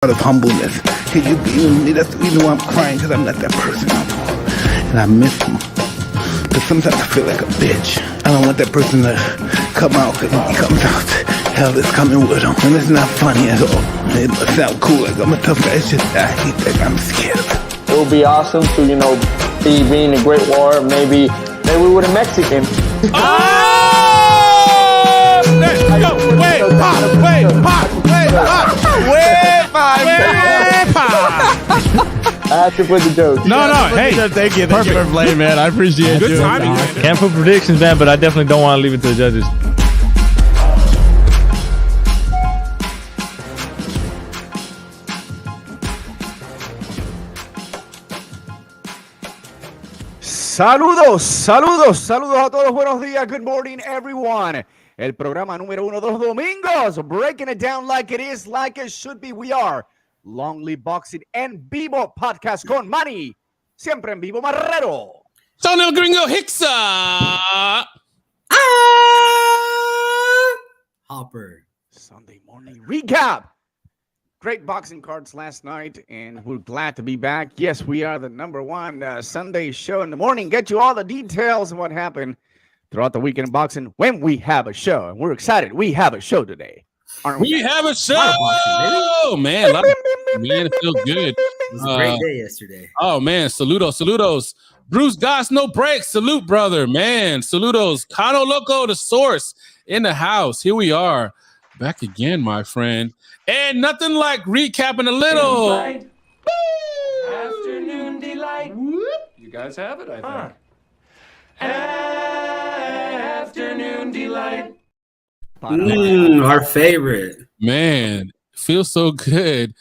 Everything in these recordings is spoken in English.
Of humbleness. Can you be with me? That's the reason why I'm crying, because I'm not that person no more. And I miss him. But sometimes I feel like a bitch. I don't want that person to come out, because when he comes out, hell is coming with him. And it's not funny at all. It must sound cool, like I'm a tough guy. It's just, I hate that I'm scared. It would be awesome to, be being a great war, maybe with a Mexican. I have to put the joke. No. Hey, thank you. Perfect play, man. I appreciate Good you. timing, man. Can't put predictions, man, but I definitely don't want to leave it to the judges. Saludos a todos, buenos días, good morning everyone. El programa número 1 de los domingos, breaking it down like it is, like it should be. We are LongLiveBoxing EnVivo podcast con Manny, siempre en vivo Marrero. Son el Gringo Hicksa. Hopper. Sunday morning recap. Great boxing cards last night, and we're glad to be back. Yes, we are the number one Sunday show in the morning. Get you all the details of what happened throughout the weekend in boxing when we have a show. And we're excited. We have a show today, aren't we? We have a show. Oh, man. It feels good. It was a great day yesterday. Oh, man. Saludos. Bruce Goss, no breaks. Salute, brother. Man, saludos. Cano Loco, the source in the house. Here we are. Back again, my friend. And nothing like recapping a little. Afternoon delight. You guys have it, I think. Afternoon delight. Our favorite. Man, feels so good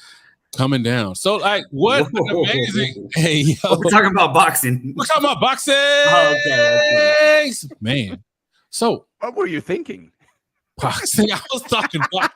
coming down. So, what an amazing. Hey, yo. We're talking about boxing. We're talking about boxing. Oh, okay. Man. So, What were you thinking? boxing. I was talking about.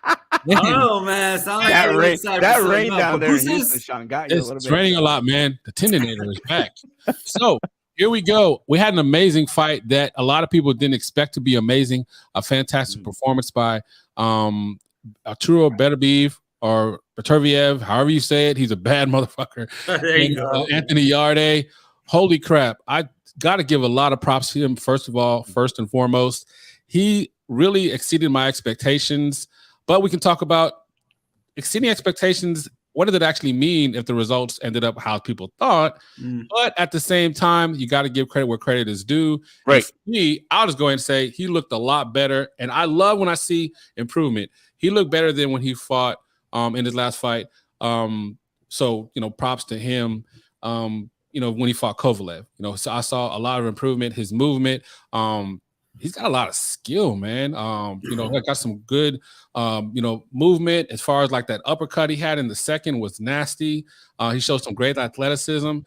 Oh, man. Sound like That rain down there in Houston, Sean, got you a little It's bit. raining a lot, man. The tendinator is back. So here we go. We had an amazing fight that a lot of people didn't expect to be amazing. A fantastic performance by Arturo Beterbiev or Beterbiev, however you say it. He's a bad motherfucker. There you go. Anthony Yarde. Holy crap. I got to give a lot of props to him, first and foremost. He really exceeded my expectations. But we can talk about exceeding expectations. What did it actually mean if the results ended up how people thought? But at the same time, you got to give credit where credit is due. Right. And for me, I'll just go ahead and say he looked a lot better. And I love when I see improvement. He looked better than when he fought in his last fight. So, props to him. When he fought Kovalev. So I saw a lot of improvement, his movement. He's got a lot of skill, man. Got some good, movement as far as like that uppercut he had in the second was nasty. He showed some great athleticism.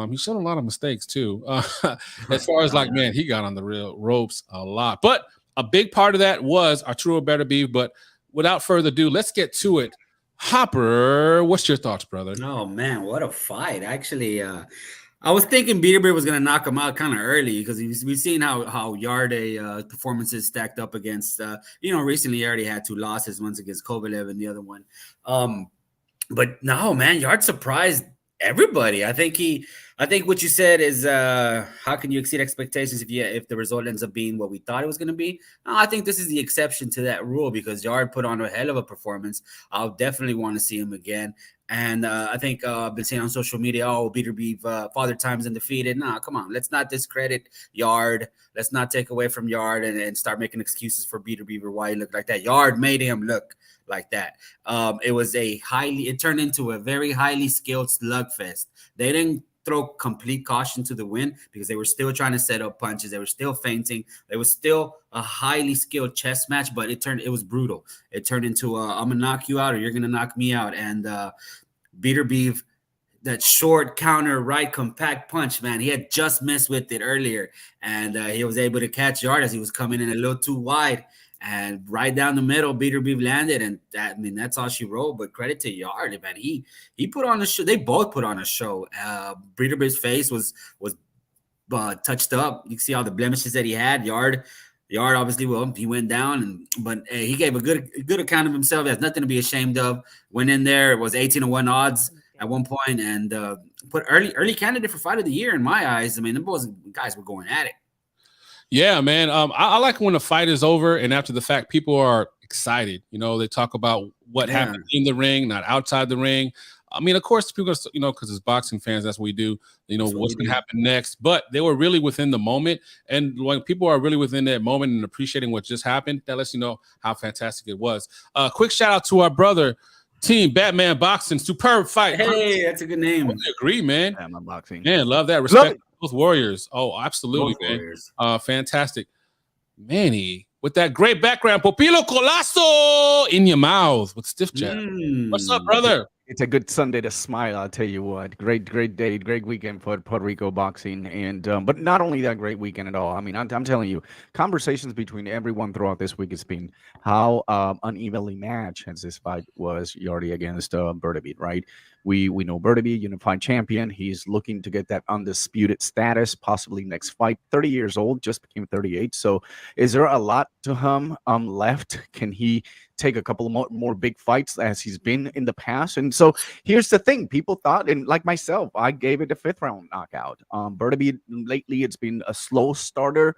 He showed a lot of mistakes too. As far as man, he got on the real ropes a lot. But a big part of that was Arturo Beterbiev. But without further ado, let's get to it. Hopper, what's your thoughts, brother? Oh, man, what a fight. Actually, I was thinking Beterbiev was going to knock him out kind of early because we've seen how Yarde performances stacked up against, recently Yarde had 2 losses, once against Kovalev and the other one. But no, man, Yarde surprised everybody. I think what you said is how can you exceed expectations if the result ends up being what we thought it was going to be? No, I think this is the exception to that rule because Yarde put on a hell of a performance. I'll definitely want to see him again. And I think I've been saying on social media, Beterbiev, Father Time's undefeated. Nah, come on. Let's not discredit Yarde. Let's not take away from Yarde and start making excuses for Beterbiev or why he looked like that. Yarde made him look like that. It turned into a very highly skilled slugfest. They didn't throw complete caution to the wind because they were still trying to set up punches. They were still feinting. It was still a highly skilled chess match, but it was brutal. It turned into I'm going to knock you out or you're going to knock me out. And Beterbiev, that short counter right compact punch, man, he had just missed with it earlier. And he was able to catch Yarde as he was coming in a little too wide. And right down the middle, Beterbiev landed, and that's all she wrote. But credit to Yarde, man. He put on a show. They both put on a show. Beterbiev's face was touched up. You can see all the blemishes that he had. Yarde, Yarde obviously, well, he went down, but he gave a good account of himself. He has nothing to be ashamed of. Went in there, it was 18-1 odds at one point, and put early candidate for fight of the year in my eyes. I mean, the guys were going at it. Yeah, man. I like when the fight is over and after the fact, people are excited. You know, they talk about what happened in the ring, not outside the ring. I mean, of course, people, you know, because as boxing fans, that's what we do. You know, what's going to happen next. But they were really within the moment. And when people are really within that moment and appreciating what just happened, that lets you know how fantastic it was. Quick shout out to our brother, Team Batman Boxing. Superb fight. Hey, that's a good name. I agree, man. Batman Boxing. Man, love that. Respect both warriors. Oh, absolutely, Both man. warriors. Fantastic. Manny, with that great background, Popilo Colasso in your mouth with stiff jab. What's up, brother? It's a good Sunday to smile, I'll tell you what. Great day, great weekend for Puerto Rico boxing. And but not only that great weekend at all. I mean, I'm telling you, conversations between everyone throughout this week has been how unevenly matched as this fight was Yarde against Beterbiev, right? We know Beterbiev, unified champion. He's looking to get that undisputed status, possibly next fight. 30 years old, just became 38. So is there a lot to him left? Can he take a couple of more big fights as he's been in the past? And so here's the thing. People thought, and like myself, I gave it a 5th round knockout. Beterbiev lately, it's been a slow starter.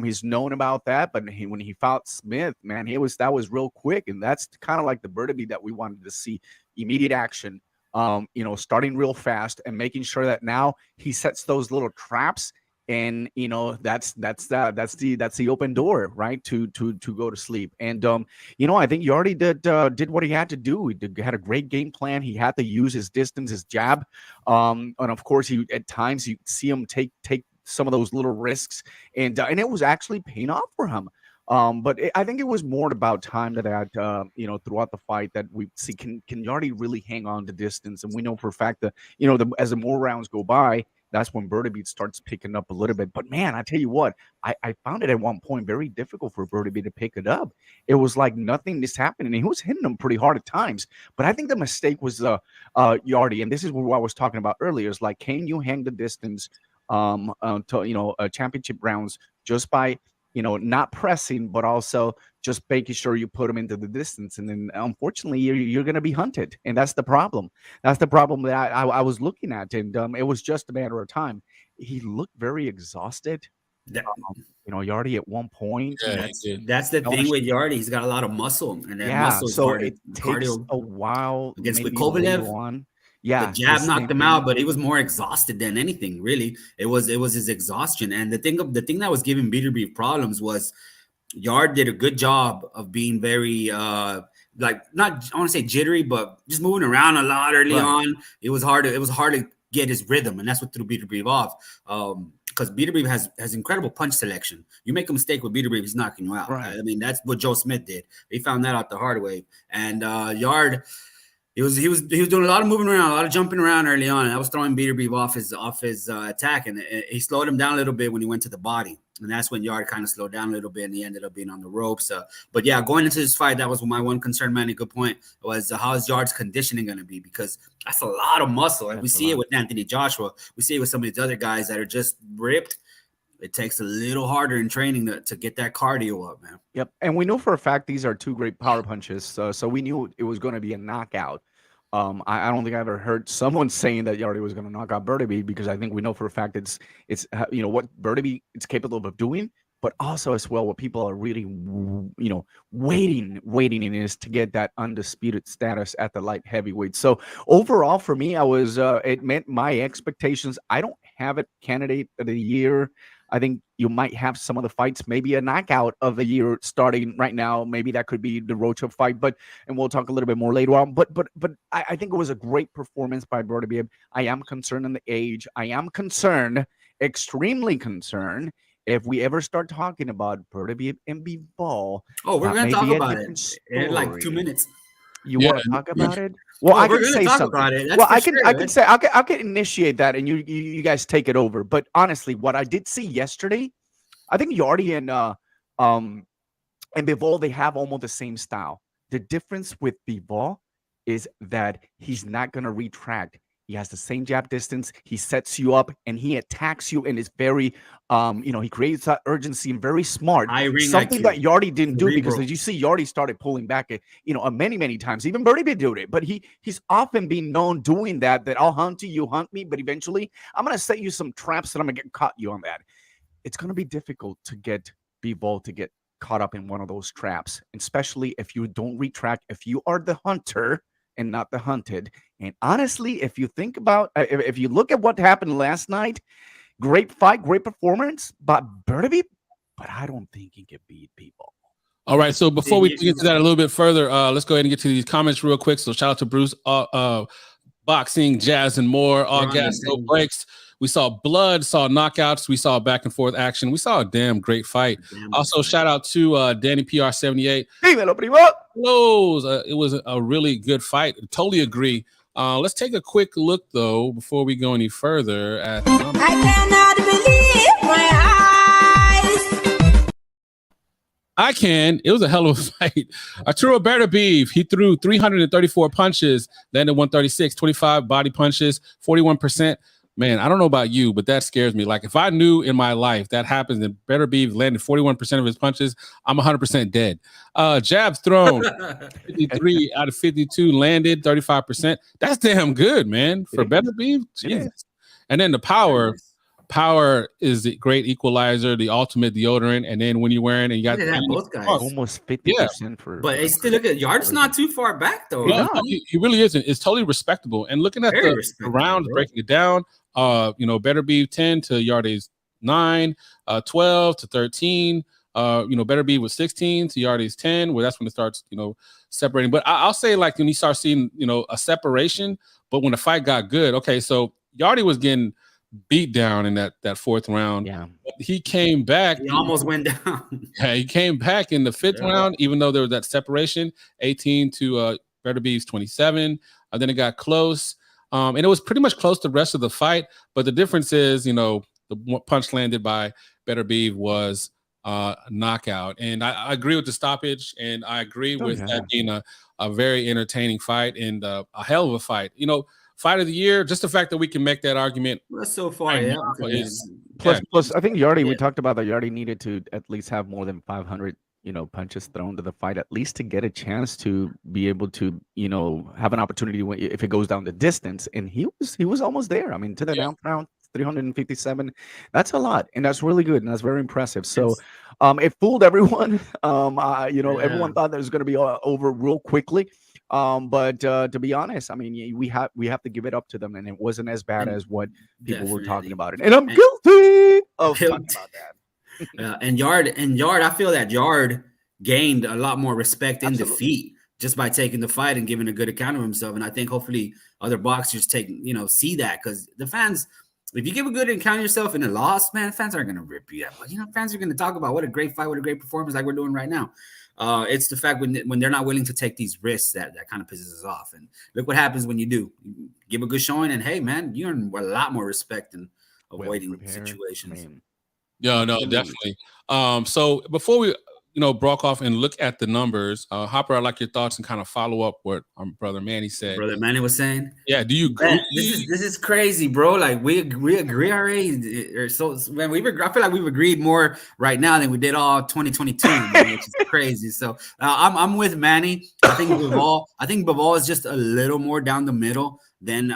He's known about that, but when he fought Smith, man, that was real quick. And that's kind of like the Beterbiev that we wanted to see. Immediate action. You know, starting real fast and making sure that now he sets those little traps, and you know that's the open door, right, to go to sleep. And you know, I think Yarde did what he had to do. He had a great game plan. He had to use his distance, his jab, and of course, he at times you see him take some of those little risks, and it was actually paying off for him. But I think it was more about time that you know, throughout the fight that we see can Yarde really hang on to distance. And we know for a fact that, you know, as the more rounds go by, that's when Beterbiev starts picking up a little bit. But man, I tell you what, I found it at one point very difficult for Beterbiev to pick it up. It was like nothing is happening. He was hitting them pretty hard at times. But I think the mistake was Yarde, and this is what I was talking about earlier. Is like, can you hang the distance to, you know, championship rounds just by, you know, not pressing, but also just making sure you put them into the distance. And then unfortunately, you're going to be hunted. And that's the problem. That's the problem that I was looking at. And it was just a matter of time. He looked very exhausted. You know, Yarde at one point. Yeah, that's the thing with Yarde. He's got a lot of muscle. And that muscle is so hard. it takes a while. Against with Kovalev. Yeah, the jab knocked him out, but he was more exhausted than anything. Really, it was his exhaustion. And the thing that was giving Beterbiev problems was Yarde did a good job of being very like, not, I want to say jittery, but just moving around a lot early on. It was hard to get his rhythm, and that's what threw Beterbiev off. Because Beterbiev has incredible punch selection. You make a mistake with Beterbiev, he's knocking you out. Right? I mean, that's what Joe Smith did. He found that out the hard way. And Yarde, He was doing a lot of moving around, a lot of jumping around early on. And I was throwing Beterbiev off his attack, and he slowed him down a little bit when he went to the body. And that's when Yarde kind of slowed down a little bit, and he ended up being on the ropes. But yeah, going into this fight, that was my one concern, Manny. Good point. Was how is Yarde's conditioning going to be? Because that's a lot of muscle, and we see it with Anthony Joshua. We see it with some of these other guys that are just ripped. It takes a little harder in training to get that cardio up, man. Yep. And we know for a fact these are two great power punches. So we knew it was going to be a knockout. I don't think I ever heard someone saying that Yarde was going to knock out Beterbiev, because I think we know for a fact it's you know, what Beterbiev is capable of doing, but also as well what people are really, you know, waiting in is to get that undisputed status at the light heavyweight. So overall for me, it met my expectations. I don't have a candidate of the year. I think you might have some of the fights, maybe a knockout of the year starting right now. Maybe that could be the Rocha fight, and we'll talk a little bit more later on. But I think it was a great performance by Beterbiev. I am concerned in the age. I am concerned, extremely concerned, if we ever start talking about Beterbiev and Bivol. Oh, we're going to talk about it in like 2 minutes. You want to talk about it? Well, I can say something. Well, I can initiate that, and you guys take it over. But honestly, what I did see yesterday, I think Yarde and Bivol, they have almost the same style. The difference with Bivol is that he's not going to retract. He has the same jab distance. He sets you up and he attacks you and is very, he creates that urgency and very smart. High ring Something IQ. that Yarde didn't do, because Cerebral. as you see, Yarde started pulling back, many, many times. Even Beterbiev did it, but he's often been known doing that I'll hunt you, hunt me, but eventually I'm going to set you some traps and I'm going to get caught you on that. It's going to be difficult to get Bivol to get caught up in one of those traps, especially if you don't retract, if you are the hunter and not the hunted. And honestly, if you think about, if you look at what happened last night, great fight, great performance, but Beterbiev, but I don't think he can beat people. All right, so before we get to that a little bit further, let's go ahead and get to these comments real quick. So shout out to Bruce, boxing, jazz, and more. All gas, no breaks. We saw blood, saw knockouts, we saw back and forth action. We saw a damn great fight. Also, shout out to Danny PR78. Dímelo, primo. It was a really good fight. Totally agree. Let's take a quick look, though, before we go any further. I cannot believe my eyes. I can. It was a hell of a fight. Arturo Beterbiev, he threw 334 punches, landed 136, 25 body punches, 41%. Man, I don't know about you, but that scares me. Like, if I knew in my life that happens and Beterbiev landed 41% of his punches, I'm 100% dead. Jabs thrown, 53 out of 52 landed, 35%. That's damn good, man, for Beterbiev. Jesus. And then the power. Power is the great equalizer, the ultimate deodorant. And then when you're wearing and you got both guys almost 50% for. But they still look at Yarde's not too far back though. Yeah, he really isn't. It's totally respectable. And looking at the rounds, breaking it down, Beterbiev 10 to Yarde's 9, 12 to 13. Beterbiev was 16 to Yarde's 10, where that's when it starts, separating. But I'll say, like, when you start seeing, a separation, but when the fight got good, okay, so Yarde was getting beat down in that fourth round. Yeah, he came back. He almost went down. Yeah, he came back in the fifth round, even though there was that separation, 18 to Beterbiev's 27. Then it got close, and it was pretty much close the rest of the fight. But the difference is, the punch landed by Beterbiev was a knockout. And I agree with the stoppage, and I agree with that being a very entertaining fight and a hell of a fight. Fight of the year, just the fact that we can make that argument. That's so far, yeah. Plus, I think Yarde, we talked about that Yarde needed to at least have more than 500, punches thrown to the fight, at least to get a chance to be able to, have an opportunity if it goes down the distance. And he was almost there. I mean, to the 9th round, 357. That's a lot, and that's really good, and that's very impressive. So, it fooled everyone. Everyone thought that it was going to be over real quickly. But to be honest, I mean, we have to give it up to them, and it wasn't as bad as what people were talking about it. And I'm guilty of talking about that. And Yarde, I feel that Yarde gained a lot more respect in defeat just by taking the fight and giving a good account of himself. And I think hopefully other boxers see that, because the fans, if you give a good account of yourself in a loss, man, fans aren't going to rip you out. But fans are going to talk about what a great fight, what a great performance, like we're doing right now. It's the fact when they're not willing to take these risks that kind of pisses us off. And look what happens when you do. You give a good showing, and hey, man, you earn a lot more respect in avoiding situations. Yeah, no, definitely. So before we broke off and look at the numbers, Hopper, I'd like your thoughts and kind of follow up what brother Manny said. Brother Manny was saying, yeah, do you agree? Man, this is crazy, bro. Like we agree already. Or so when I feel like we've agreed more right now than we did all 2022, which is crazy. So I'm with Manny. I think Bivol is just a little more down the middle than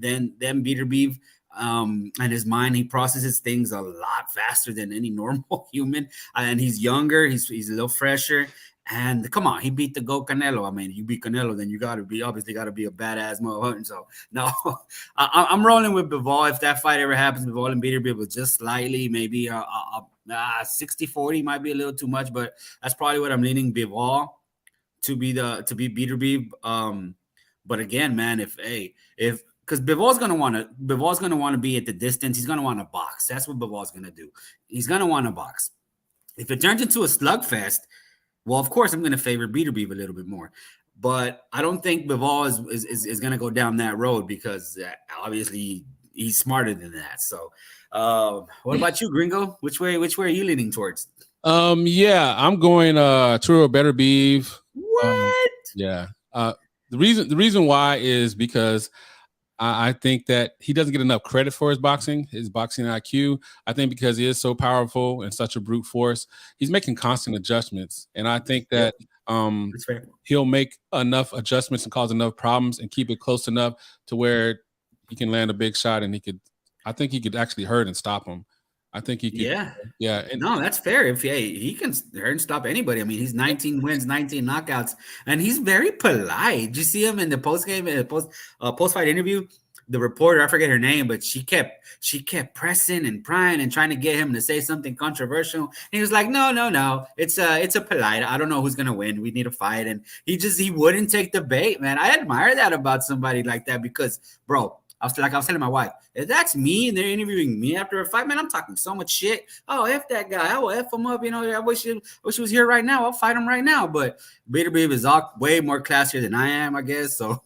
Beterbiev. And his mind, he processes things a lot faster than any normal human, and he's younger, he's a little fresher, and come on, he beat the GOAT Canelo. I mean, you beat Canelo, then you obviously gotta be a badass motherfucker. So no, I'm rolling with Bivol. If that fight ever happens, Bivol and Beterbiev was just slightly, maybe 60-40 might be a little too much, but that's probably what I'm leaning Bivol to be Beterbiev. But again, man, if because Bivol's gonna want to be at the distance. He's gonna want to box. That's what Bivol's gonna do. He's gonna want to box. If it turns into a slugfest, well, of course I'm gonna favor Beterbiev a little bit more. But I don't think Bivol is gonna go down that road, because obviously he's smarter than that. So, what about you, Gringo? Which way are you leaning towards? I'm going Arturo Beterbiev. What? The reason why is because I think that he doesn't get enough credit for his boxing IQ. I think because he is so powerful and such a brute force, he's making constant adjustments. And I think that he'll make enough adjustments and cause enough problems and keep it close enough to where he can land a big shot, and I think he could actually hurt and stop him. I think he could. Yeah. No, that's fair. If he can hurt and stop anybody. I mean, he's 19 wins, 19 knockouts, and he's very polite. Did you see him in the post-fight interview? The reporter, I forget her name, but she kept pressing and prying and trying to get him to say something controversial. And he was like, no. It's a polite. I don't know who's gonna win. We need a fight. And he wouldn't take the bait, man. I admire that about somebody like that because, bro, I was telling my wife, if that's me and they're interviewing me after a fight, man, I'm talking so much shit. Oh, F that guy. I will F him up. You know, I wish he was here right now. I'll fight him right now. But Beterbiev is way more classier than I am, I guess. So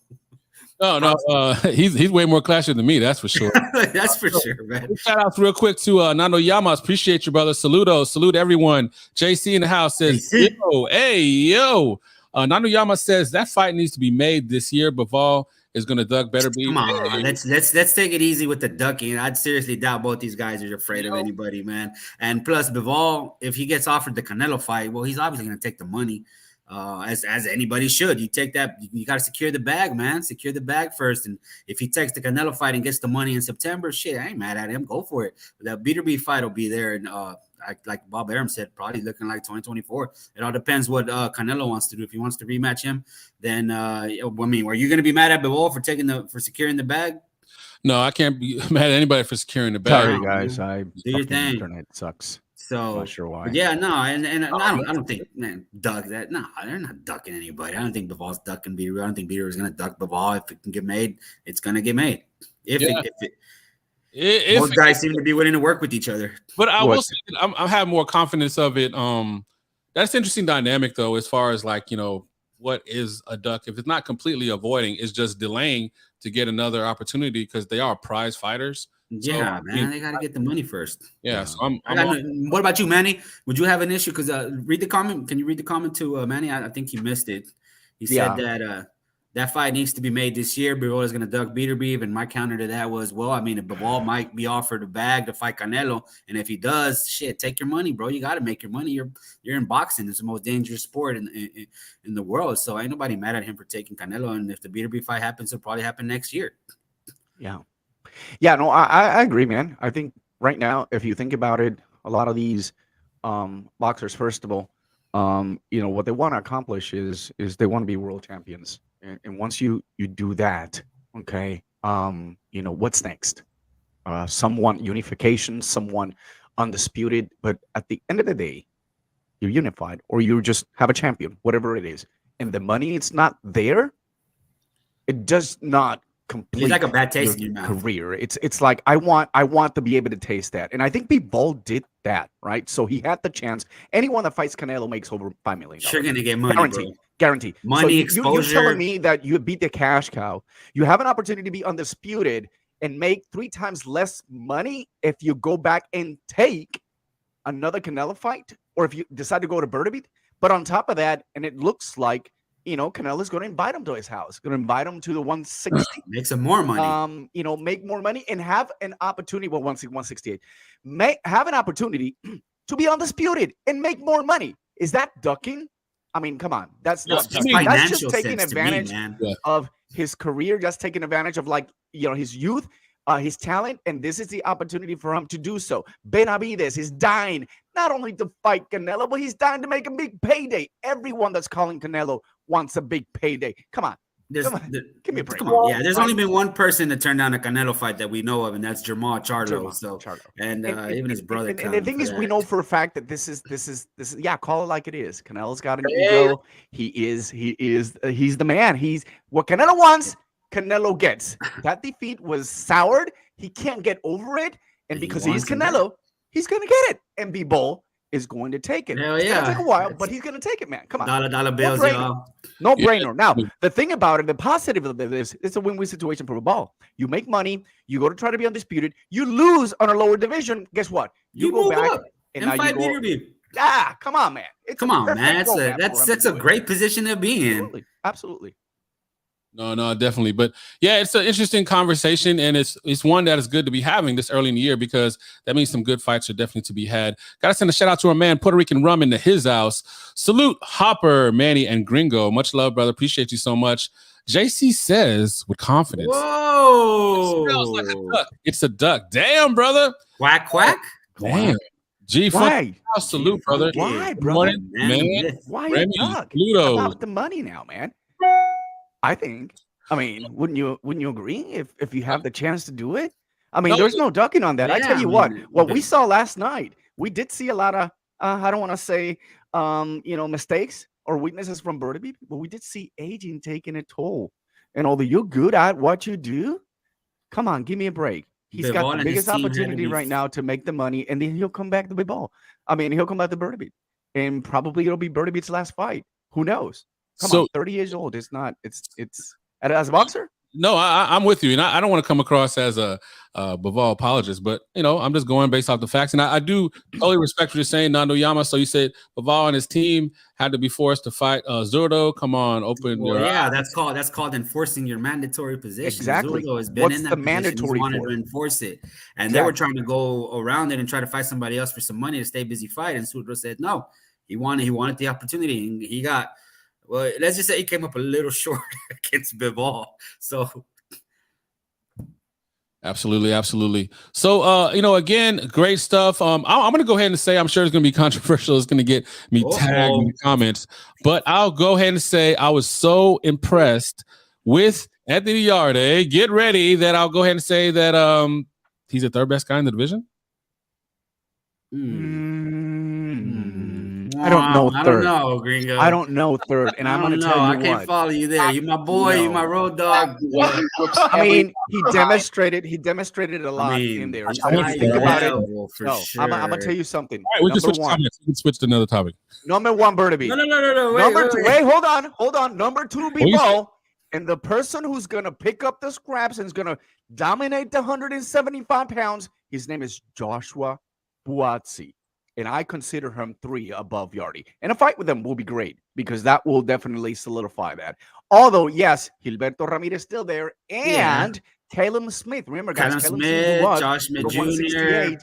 no, he's way more classier than me. That's for sure. That's for sure, man. Shout outs real quick to Nano Yamas. Appreciate you, brother. Salute everyone. JC in the house says, yo. Nano Yama says that fight needs to be made this year. Bivol is going to duck Beterbiev. Come on, let's take it easy with the ducking. I'd seriously doubt both these guys are afraid of anybody, man. And plus, Bivol, if he gets offered the Canelo fight, well, he's obviously going to take the money, as anybody should. You take that, you got to secure the bag, man. Secure the bag first. And if he takes the Canelo fight and gets the money in September, shit, I ain't mad at him. Go for it. That Beterbiev fight will be there, and like Bob Arum said, probably looking like 2024. It all depends what Canelo wants to do. If he wants to rematch him, then I mean, are you going to be mad at Bivol for securing the bag? No, I can't be mad at anybody for securing the bag. Sorry, guys. Do your thing. Internet sucks. So not sure why. Yeah, no, and I don't think, man, duck that. No, they're not ducking anybody. I don't think Bivol's ducking Beterbiev. I don't think Beterbiev is going to duck Bivol. If it can get made, it's going to get made. Both guys seem to be willing to work with each other. But I will say I have more confidence of it. That's an interesting dynamic, though, as far as like, you know, what is a duck? If it's not completely avoiding, it's just delaying to get another opportunity because they are prize fighters. Yeah, so, man, they got to get the money first. Yeah. So what about you, Manny? Would you have an issue? Because read the comment. Can you read the comment to Manny? I think you missed it. He said that that fight needs to be made this year. Bivol is going to duck Beterbiev, and my counter to that was, well, I mean, if Bivol might be offered a bag to fight Canelo, and if he does, shit, take your money, bro. You got to make your money. You're in boxing. It's the most dangerous sport in the world. So ain't nobody mad at him for taking Canelo. And if the Beterbiev fight happens, it'll probably happen next year. Yeah, no, I agree, man. I think right now, if you think about it, a lot of these boxers, first of all, you know, what they want to accomplish is they want to be world champions. And once you do that, okay, you know, what's next? Someone unification, someone undisputed. But at the end of the day, you're unified, or you just have a champion, whatever it is. And the money, it's not there. It does not complete. It's like a bad taste in your mouth. Career. It's like I want to be able to taste that, and I think Bivol did that, right? So he had the chance. Anyone that fights Canelo makes over $5 million. Sure, gonna get money, guaranteed. Money, so exposure. You're telling me that you beat the cash cow. You have an opportunity to be undisputed and make 3 times less money if you go back and take another Canelo fight, or if you decide to go to Beterbiev. But on top of that, and it looks like, you know, Canelo's going to invite him to his house, going to invite him to the 160. Make some more money. You know, make more money and have an opportunity. Well, 168. Have an opportunity to be undisputed and make more money. Is that ducking? I mean, come on. That's not. That's just taking advantage of his career. Just taking advantage of, like, you know, his youth, his talent, and this is the opportunity for him to do so. Benavidez is dying not only to fight Canelo, but he's dying to make a big payday. Everyone that's calling Canelo wants a big payday. Come on. Give me a break. Come on. Yeah, there's only been one person to turn down a Canelo fight that we know of, and that's Jamal Charlo. And even his brother. And the thing is, we know for a fact that this is yeah, call it like it is. Canelo's got an ego. He's the man. He's what Canelo wants, Canelo gets. That defeat was soured. He can't get over it, and because he's Canelo, he's gonna get it. And Bivol is going to take it. It's gonna take a while, but he's gonna take it, man. Come on. Dollar bills, no brainer. Now, the thing about it, the positive of this, it's a win-win situation for Bivol. You make money, you go to try to be undisputed, you lose on a lower division. Guess what? You go back up and now fight Beterbiev. Ah, come on, man. Come on, man. That's a great position to be in. Absolutely. No, definitely. But yeah, it's an interesting conversation, and it's one that is good to be having this early in the year because that means some good fights are definitely to be had. Gotta send a shout out to our man Puerto Rican Rum into his house. Salute Hopper, Manny, and Gringo. Much love, brother. Appreciate you so much. JC says with confidence. Whoa! It smells like a duck. It's a duck. Damn, brother. Quack quack. Damn. G Why? Salute, brother. Why, Good brother? morning, man. Why Remy, a duck? Pluto. About the money now, man. I think. I mean, wouldn't you agree if you have the chance to do it? I mean, there's no ducking on that. Yeah, I tell you I what, mean, what we saw last night, we did see a lot of I don't want to say mistakes or weaknesses from Beterbiev, but we did see aging taking a toll. And although you're good at what you do, come on, give me a break. He's got the biggest opportunity right now to make the money, and then he'll come back to Bivol. I mean, he'll come back to Beterbiev, and probably it'll be Beterbiev's last fight. Who knows? Come on, 30 years old. It's not. It's as a boxer. No, I'm with you, and I don't want to come across as a Bivol apologist, but I'm just going based off the facts, and I do totally respect what you're saying, Nando Yama. So you said Bivol and his team had to be forced to fight Zurdo. Come on, open. Well, yeah, that's called enforcing your mandatory position. Exactly. Zurdo has been What's in that the position. mandatory He wanted for? to enforce it, and they were trying to go around it and try to fight somebody else for some money to stay busy fight. And Zurdo said no. He wanted the opportunity, and he got. Well, let's just say he came up a little short against Bivol. So. Absolutely. So, again, great stuff. I'm going to go ahead and say, I'm sure it's going to be controversial. It's going to get me tagged in the comments, but I'll go ahead and say I was so impressed with Anthony Yarde. Get ready that I'll go ahead and say that he's the third best guy in the division. I don't know third. I don't know, Gringo. I don't know third, and I'm going to tell you I can't follow you there. You my boy. You my road dog. I mean, he demonstrated a lot in there. I mean, think about it. I'm going to tell you something. All right, we can switch to another topic. Number one, Beterbiev. No. Wait, hold on. Number two, Bivol. And the person who's going to pick up the scraps and is going to dominate the 175 pounds, his name is Joshua Buatsi. And I consider him 3 above Yarde. And a fight with them will be great because that will definitely solidify that. Although, yes, Gilberto Ramirez still there. And Caleb Smith. Remember, guys, Caleb Smith, Josh Smith Jr.,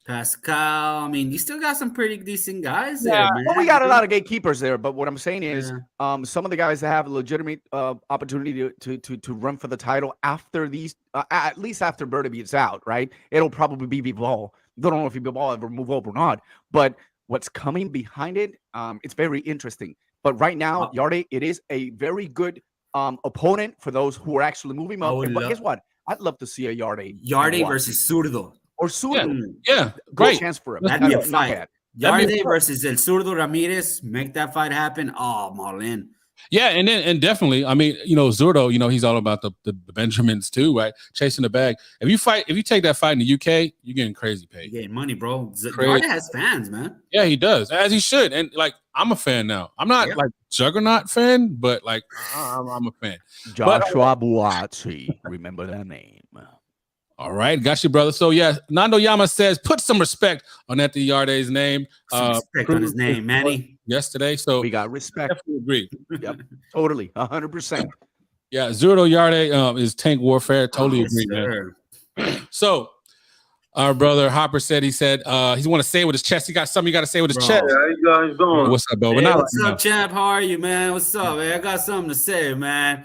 Pascal. I mean, you still got some pretty decent guys there, man. Well, we got a lot of gatekeepers there. But what I'm saying is some of the guys that have a legitimate opportunity to run for the title after these, at least after Bertebie's out, right? It'll probably be Bivol. Don't know if Bivol ever move up or not, but what's coming behind it, it's very interesting. But right now, Yarde, it is a very good opponent for those who are actually moving up. But guess what? I'd love to see a Yarde versus Zurdo. Or Zurdo. Yeah, great chance for him. That'd be a fight. Yarde versus El Zurdo Ramirez, make that fight happen. Oh, Marlon. Yeah, and definitely, I mean, Zurdo, he's all about the Benjamins too, right? Chasing the bag. If you take that fight in the UK, you're getting crazy paid. You're getting money, bro. Yarde has fans, man. Yeah, he does, as he should. And I'm a fan now. I'm not like Juggernaut fan, but I'm a fan. Joshua Buatsi, remember that name. All right, got you, brother. So yeah, Nando Yama says put some respect on Anthony Yarde's name. Respect on his name, Manny. Yesterday, so we got respect. Definitely agree. Yep, totally, 100%. Yeah, Zurdo Yarde is tank warfare. Totally agree, man. So our brother Hopper said he want to say it with his chest. He got something you got to say with his chest. How you guys doing? What's up, bro? Hey, what's up, champ? How are you, man? What's up, man? I got something to say, man.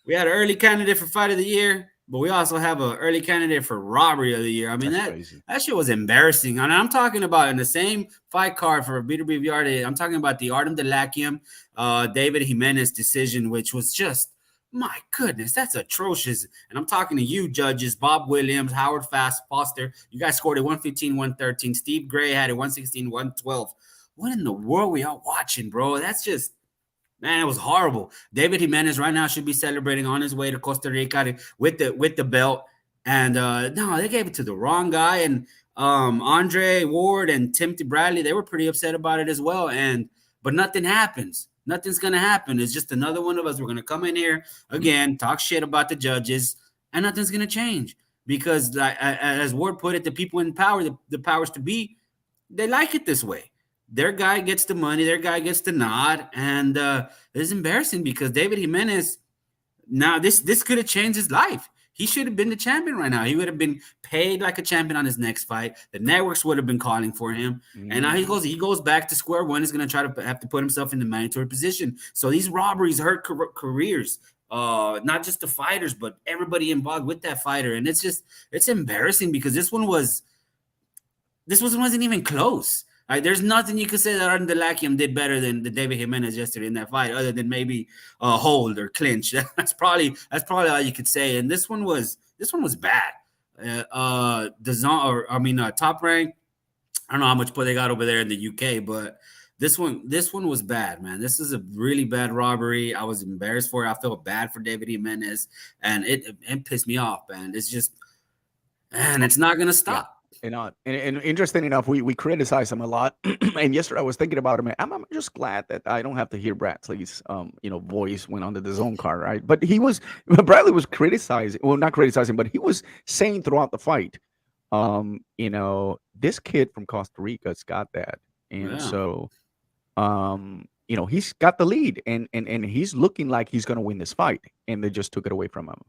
We had an early candidate for fight of the year. But we also have an early candidate for robbery of the year. I mean, that shit was embarrassing. And I'm talking about in the same fight card for Beterbiev Yarde. I'm talking about the Artem Delakian, David Jimenez decision, which was just, my goodness, that's atrocious. And I'm talking to you, judges, Bob Williams, Howard Foster. You guys scored at 115, 113. Steve Gray had it 116, 112. What in the world we all watching, bro? That's just, man, it was horrible. David Jimenez right now should be celebrating on his way to Costa Rica with the belt. And no, they gave it to the wrong guy. And Andre Ward and Timothy Bradley, they were pretty upset about it as well. But nothing happens. Nothing's going to happen. It's just another one of us. We're going to come in here again, talk shit about the judges, and nothing's going to change. Because as Ward put it, the people in power, the powers to be, they like it this way. Their guy gets the money. Their guy gets the nod. And it's embarrassing because David Jimenez, now this could have changed his life. He should have been the champion right now. He would have been paid like a champion on his next fight. The networks would have been calling for him. And now he goes back to square one. He's going to try to have to put himself in the mandatory position. So these robberies hurt careers, not just the fighters, but everybody involved with that fighter. And it's embarrassing because this one wasn't even close. There's nothing you could say that Arden Delakiam did better than the David Jimenez yesterday in that fight, other than maybe hold or clinch. That's probably all you could say. And this one was bad. Top Rank. I don't know how much play they got over there in the UK, but this one was bad, man. This is a really bad robbery. I was embarrassed for it. I felt bad for David Jimenez, and it pissed me off, man. It's just, man, it's not gonna stop. And interesting enough, we criticize him a lot. And yesterday I was thinking about him. I'm just glad that I don't have to hear Bradley's voice when on the DAZN card, right? But Bradley was criticizing, well, not criticizing, but he was saying throughout the fight, this kid from Costa Rica's got that, and so he's got the lead, and he's looking like he's gonna win this fight, and they just took it away from him.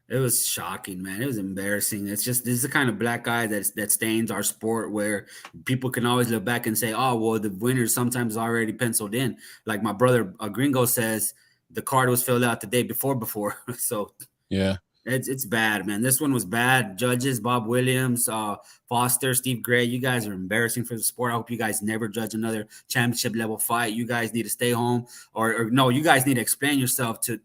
It was shocking, man. It was embarrassing. It's just, this is the kind of black guy that stains our sport, where people can always look back and say, oh, well, the winner's sometimes already penciled in. Like my brother Gringo says, the card was filled out the day before. So yeah, it's bad, man. This one was bad. Judges, Bob Williams, Foster, Steve Gray, you guys are embarrassing for the sport. I hope you guys never judge another championship level fight. You guys need to stay home, or no, you guys need to explain yourself to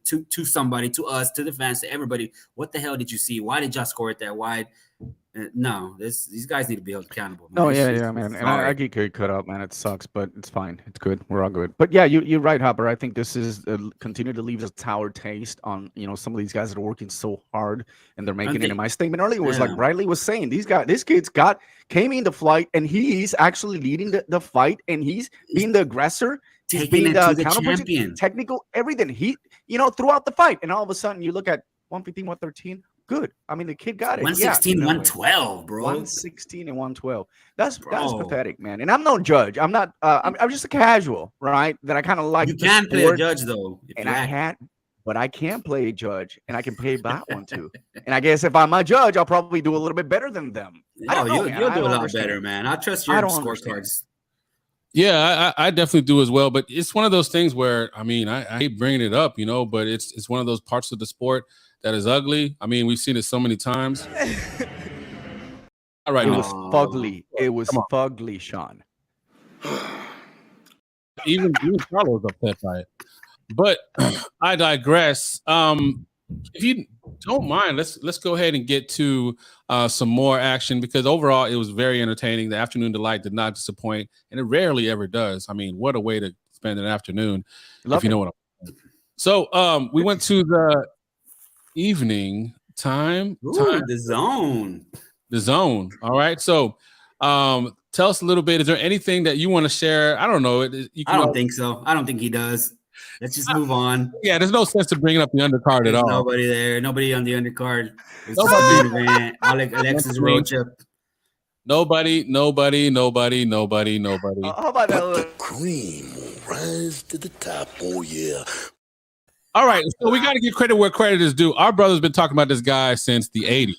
somebody, to us, to the fans, to everybody. What the hell did you see? Why did y'all score it that wide? No, these guys need to be held accountable, man. Oh yeah, man. And I get cut up, man. It sucks, but it's fine. It's good. We're all good. But yeah, you're right, Hopper. I think this is continue to leave a sour taste on some of these guys that are working so hard and they're making it. And my statement earlier was like Riley was saying, this kid's came in the fight and he's actually leading the fight, and he's being the aggressor. He's being the champion, technical, everything. He throughout the fight, and all of a sudden you look at 115, 113. Good. I mean, the kid got it. 116, 112, bro. 116 and 112. That's pathetic, man. And I'm no judge. I'm not. I'm just a casual, right? That I kind of like. You can play a judge though, but I can play a judge, and I can pay that one too. And I guess if I'm a judge, I'll probably do a little bit better than them. You'll do a lot better, man. I trust your scorecards. Yeah, I definitely do as well. But it's one of those things where, I mean, I hate bringing it up, but it's one of those parts of the sport that is ugly. I mean, we've seen it so many times. All right, it was fugly. It was fugly, Sean. Even Carlos upset by it. But I digress. If you don't mind, let's go ahead and get to some more action, because overall it was very entertaining. The afternoon delight did not disappoint, and it rarely ever does. I mean, what a way to spend an afternoon, if you know what I'm saying. So we went to the evening time. The zone. All right. So tell us a little bit. Is there anything that you want to share? I don't know. I don't think so. I don't think he does. Let's just move on. Yeah, there's no sense to bringing up the undercard at all. Nobody there. Nobody on the undercard. Alexis Rocha. Nobody. How about that? The cream will rise to the top. Oh, yeah. All right, so we got to give credit where credit is due. Our brother's been talking about this guy since the 80s. He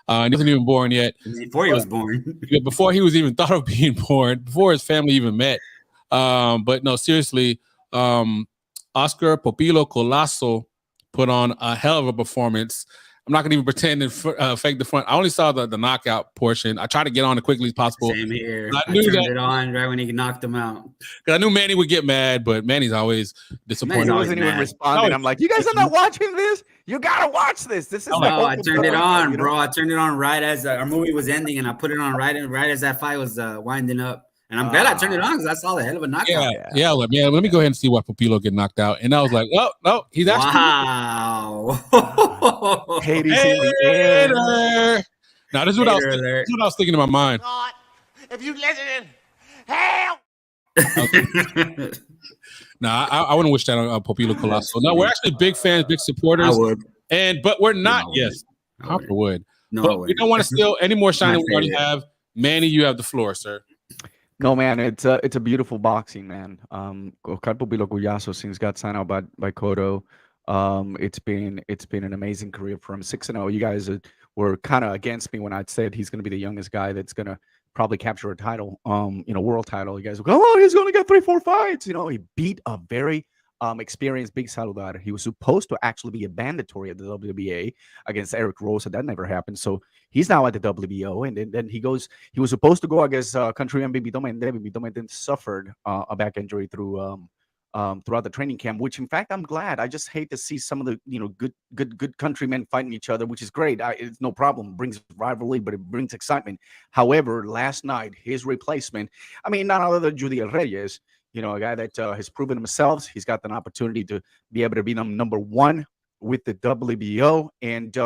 wasn't even born yet. Before he was born. Before he was even thought of being born. Before his family even met. But no, seriously, Oscar Popilo Colasso put on a hell of a performance. I'm not going to even pretend and fake the front. I only saw the knockout portion. I tried to get on as quickly as possible. Same here. I turned it on right when he knocked him out. Because I knew Manny would get mad, but Manny's always disappointed. He wasn't even responding. I'm like, you guys are not watching this? You got to watch this. This is I turned it on, bro. I turned it on right as our movie was ending, and I put it on right as that fight was winding up. And I'm glad I turned it on because I saw the hell of a knockout. Yeah. Let me go ahead and see why Popilo get knocked out. And I was like, oh, no, he's actually. Wow. Hades in the air. Now, this is what I was thinking in my mind. God, if you listen, hell. Okay. Now, I wouldn't wish that on Popilo Colasso. No, we're actually big fans, big supporters. I would. But we're not. Yes, Hopper would. No, but we don't want to steal any more shine than we already have. Manny, you have the floor, sir. No, man, it's a beautiful boxing, man. Oscar Popilo Colasso since got signed out by Cotto. It's been an amazing career for him. 6-0. You guys were kind of against me when I said he's going to be the youngest guy that's going to probably capture a title, world title. You guys will go, oh, he's going to get 3-4 fights. He beat a very experienced big Saludar. He was supposed to actually be a mandatory at the WBA against Eric Rosa. That never happened. So he's now at the WBO, and then he was supposed to go against countryman Vito then suffered a back injury through throughout the training camp, which in fact I'm glad. I just hate to see some of the good countrymen fighting each other, which is great. It's no problem. It brings rivalry, but it brings excitement. However, last night his replacement, none other than Judiel Reyes, a guy that has proven himself. He's got an opportunity to be able to be number one with the WBO, and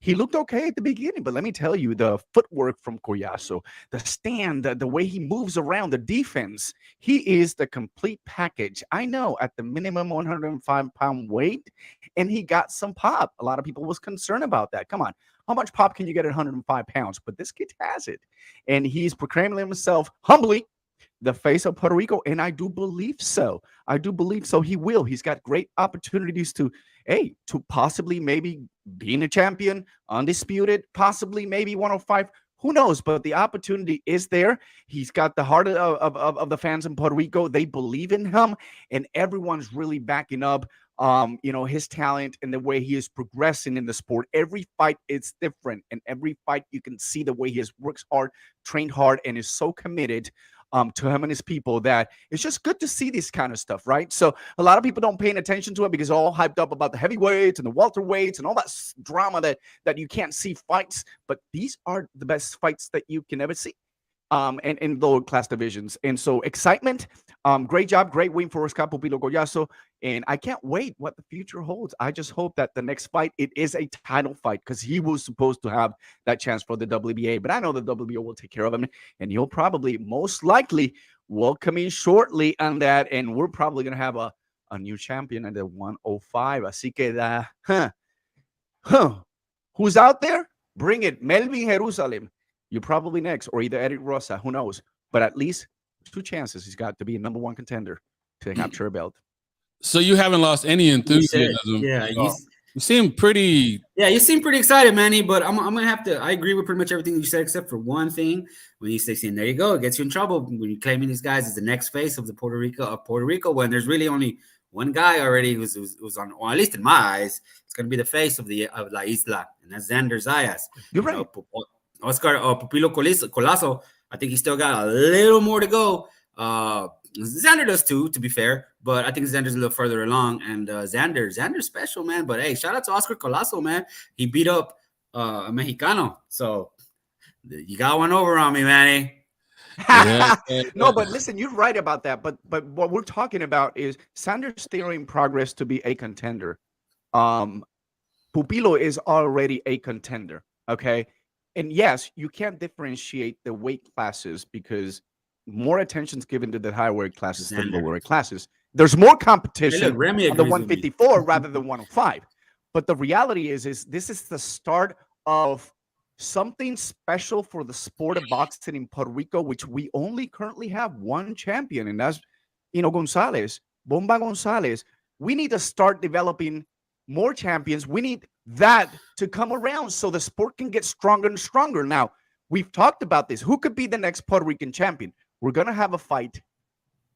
he looked okay at the beginning, but let me tell you, the footwork from Collazo, the stand, the way he moves around, the defense, he is the complete package. I know at the minimum 105-pound weight, and he got some pop. A lot of people was concerned about that. Come on, how much pop can you get at 105 pounds? But this kid has it, and he's proclaiming himself humbly the face of Puerto Rico, and I do believe so. He will. He's got great opportunities to possibly maybe being a champion, undisputed, possibly maybe 105. Who knows? But the opportunity is there. He's got the heart of the fans in Puerto Rico. They believe in him, and everyone's really backing up his talent and the way he is progressing in the sport. Every fight is different, and every fight you can see the way he works hard, trained hard, and is so committed to him and his people that it's just good to see this kind of stuff, right? So a lot of people don't pay attention to it because they're all hyped up about the heavyweights and the welterweights and all that drama that you can't see fights, but these are the best fights that you can ever see and in lower class divisions. And so excitement, great job, great win for Oscar Pupilo Collazo, and I can't wait what the future holds. I just hope that the next fight, it is a title fight, because he was supposed to have that chance for the WBA, but I know the WBO will take care of him, and he'll probably most likely welcome in shortly on that, and we're probably going to have a new champion at the 105. Así que who's out there? Bring it. Melvin Jerusalem. You're probably next, or either Eric Rosa, who knows? But at least 2 chances he's got to be a number 1 contender to capture a belt. So you haven't lost any enthusiasm. Yeah, you seem pretty. Yeah, you seem pretty excited, Manny. But I'm gonna have to. I agree with pretty much everything you said, except for one thing. When you say, "There you go," it gets you in trouble when you're claiming these guys as the next face of the Puerto Rico, when there's really only one guy already who's on, or at least in my eyes, it's gonna be the face of La Isla, and that's Xander Zayas. You're right. Oscar Pupilo Collazo, I think he's still got a little more to go. Xander does too, to be fair, but I think Xander's a little further along. And Xander's special, man. But hey, shout out to Oscar Collazo, man. He beat up a Mexicano, so you got one over on me, Manny. No, but listen, you're right about that. But what we're talking about is Xander's still in progress to be a contender. Pupilo is already a contender. Okay. And yes, you can't differentiate the weight classes because more attention is given to the higher weight classes than lower weight classes. There's more competition on the 154 rather than 105. But the reality is this is the start of something special for the sport of boxing in Puerto Rico, which we only currently have one champion, and that's Gonzalez, Bomba Gonzalez. We need to start developing more champions. We need that to come around so the sport can get stronger and stronger. Now, we've talked about this. Who could be the next Puerto Rican champion? We're going to have a fight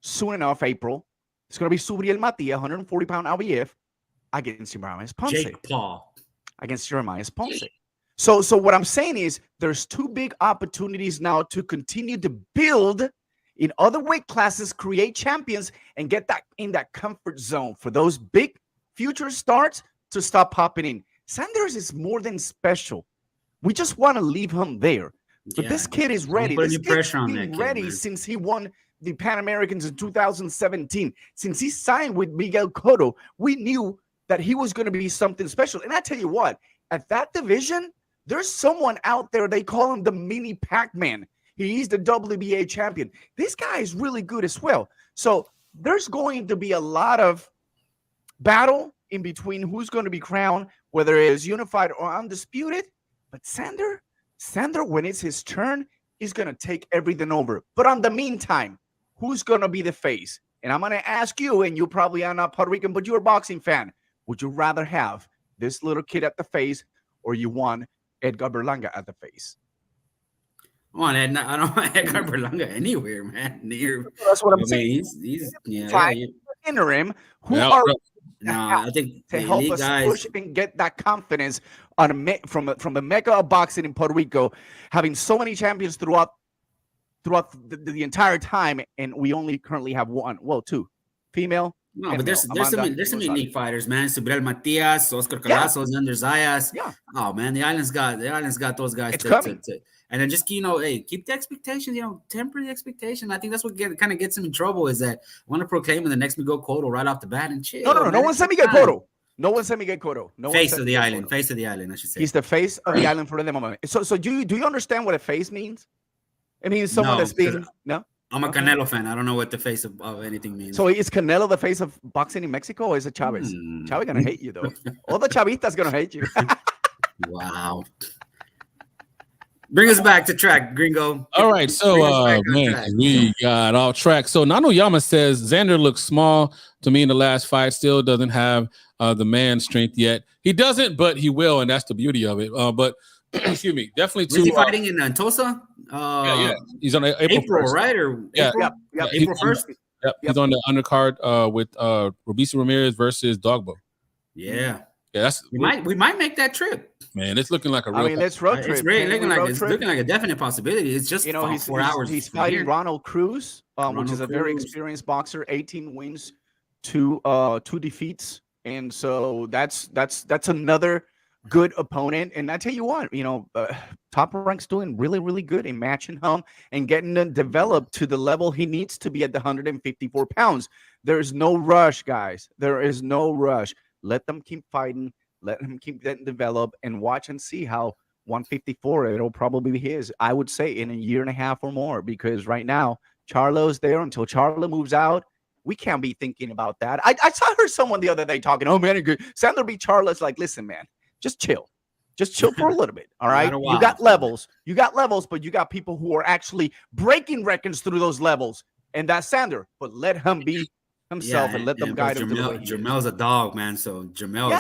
soon enough, April. It's going to be Subriel Matia, 140-pound IBF, against Jeremias Ponce. Jake Paul. Against Jeremias Ponce. So what I'm saying is there's 2 big opportunities now to continue to build in other weight classes, create champions, and get that in that comfort zone for those big future starts to stop popping in. Sanders is more than special. We just want to leave him there. But this kid is ready. This kid's been ready since he won the Pan Americans in 2017. Since he signed with Miguel Cotto, we knew that he was going to be something special. And I tell you what, at that division, there's someone out there, they call him the mini Pac-Man. He's the WBA champion. This guy is really good as well. So there's going to be a lot of battle in between who's going to be crowned, whether it is unified or undisputed. But Sander, when it's his turn, he's going to take everything over. But on the meantime, who's going to be the face? And I'm going to ask you, and you probably are not Puerto Rican, but you're a boxing fan. Would you rather have this little kid at the face, or you want Edgar Berlanga at the face? I don't want Edgar Berlanga anywhere, man. Near. That's what I'm saying. He's interim. Who Yeah, are I think to the help elite us guys push and get that confidence on from the mecca of boxing in Puerto Rico, having so many champions throughout the entire time, and we only currently have two female. No, but there's some elite fighters, man. Subriel Matias, Oscar Colazo, Xander Zayas. Yeah. Oh man, the island's got those guys. It's coming. And then just keep the expectations. Temper the expectation. I think that's what kind of gets him in trouble. Is that I want to proclaim the next Miguel Cotto right off the bat and chill. No one said Miguel Cotto. No one said Miguel Cotto. Face of the island. Face of the island, I should say. He's the face of the island for the moment. So do you understand what a face means? It means someone that's being no. I'm a Canelo fan. I don't know what the face of anything means. So is Canelo the face of boxing in Mexico, or is it Chavez? Chavez gonna hate you though. All the Chavistas gonna hate you. Wow. Bring us back to track, Gringo. All right, so man, we got off track. So Nanoyama says Xander looks small to me in the last fight. Still doesn't have the man strength yet. He doesn't, but he will, and that's the beauty of it. But excuse me, definitely too. Is he fighting in Tulsa? Yeah. He's on April 1st. Right? Or April? Yeah. April 1st? Yep. He's on the undercard with Robeisy Ramirez versus Dogbo. Yeah. Yeah, we might make that trip. Man, it's looking like a real. Let's road trip. It's looking like a definite possibility. It's just 4 hours. He's fighting Ronald Cruz, which is a very experienced boxer. 18 wins, two defeats, and so that's another good opponent. And I tell you what, Top Rank's doing really, really good in matching him and getting him developed to the level he needs to be at the 154 pounds. There is no rush, guys. There is no rush. Let them keep fighting. Let him keep getting developed and watch and see how 154, it'll probably be his, I would say, in a year and a half or more, because right now, Charlo's there. Until Charlo moves out, we can't be thinking about that. I heard someone the other day talking, oh, man, Sandler beat Charlo's like, listen, man, just chill. Just chill for a little bit, all right? You got levels, but you got people who are actually breaking records through those levels, and that's Sandler. But let him be himself and let them guide him. Jamel's a dog, man. So Jamel,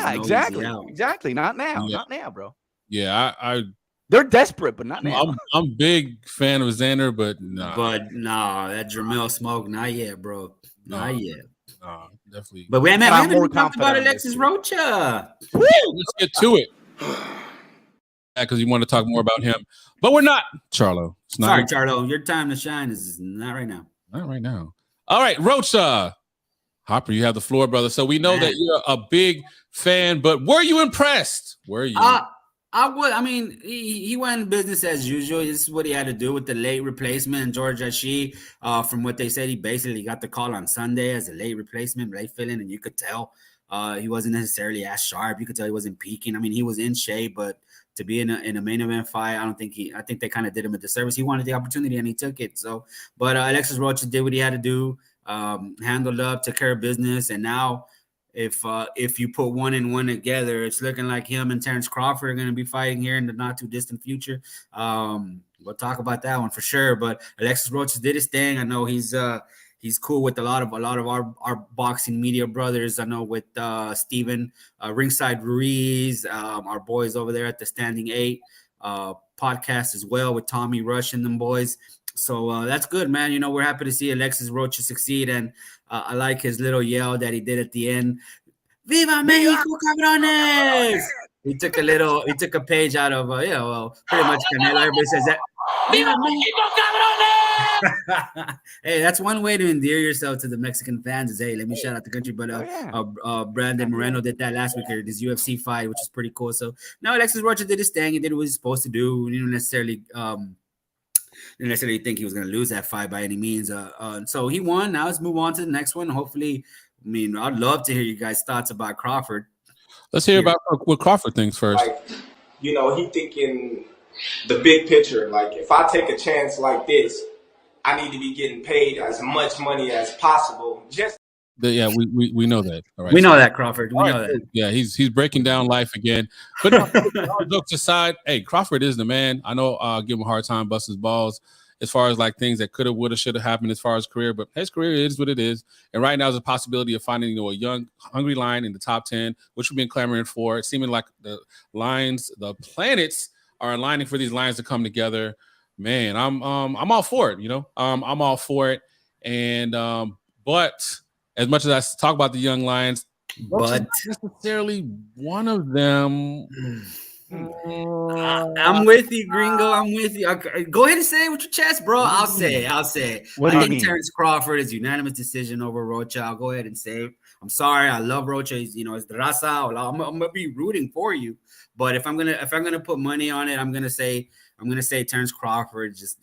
exactly. Not now, bro. Yeah, they're desperate, but not now. I'm big fan of Xander, but that Jamel smoke, not yet, bro. Not yet. No, definitely. But we haven't talked about Alexis Rocha. Let's get to it. Because you want to talk more about him, but we're not, Charlo. Sorry, Charlo. Your time to shine is not right now. Not right now. All right, Rocha. Hopper, you have the floor, brother. So we know that you're a big fan, but were you impressed? Were you? I would. I mean, he went business as usual. This is what he had to do with the late replacement, George Ashi. From what they said, he basically got the call on Sunday as a late replacement, late fill-in, and you could tell he wasn't necessarily as sharp. You could tell he wasn't peaking. I mean, he was in shape, but to be in a main event fight, I think they kind of did him a disservice. He wanted the opportunity and he took it. So, but Alexis Rocha did what he had to do, handled up, took care of business, and now if you put one and one together, it's looking like him and Terrence Crawford are going to be fighting here in the not too distant future. We'll talk about that one for sure. But Alexis Rocha did his thing. I know he's cool with a lot of our boxing media brothers. I know with Steven Ringside Ruiz, our boys over there at the Standing 8 podcast as well with Tommy Rush and them boys. So that's good, man. We're happy to see Alexis Rocha succeed, and I like his little yell that he did at the end. Viva Mexico, cabrones! He took a page out of pretty much Canelo. Everybody says that. Viva Mexico, cabrones! Hey, that's one way to endear yourself to the Mexican fans. Is let me shout out the country. But Brandon Moreno did that last week at this UFC fight, which is pretty cool. So now Alexis Rocha did his thing. He did what he's supposed to do. He didn't necessarily think he was going to lose that fight by any means. So he won. Now let's move on to the next one. Hopefully, I'd love to hear you guys' thoughts about Crawford. Let's hear about what Crawford thinks first. He thinking the big picture. Like, if I take a chance like this, I need to be getting paid as much money as possible. We know that. All right. We know that, Crawford. We know that. Yeah, he's breaking down life again. But jokes aside, hey, Crawford is the man. I know I'll give him a hard time, bust his balls as far as like things that could have, would have, should have happened as far as career. But his career is what it is. And right now is a possibility of finding, a young, hungry lion in the top 10, which we've been clamoring for. It's seeming like the planets are aligning for these lions to come together. Man, I'm all for it. I'm all for it. And but as much as I talk about the young lions, but not necessarily one of them. I'm with you, Gringo. I'm with you. Go ahead and say it with your chest, bro. I'll say it. I think Terrence Crawford is unanimous decision over Rocha. I'll go ahead and say it. I'm sorry. I love Rocha. He's, it's the raza. I'm gonna be rooting for you. But if I'm gonna put money on it, I'm gonna say Terrence Crawford. Just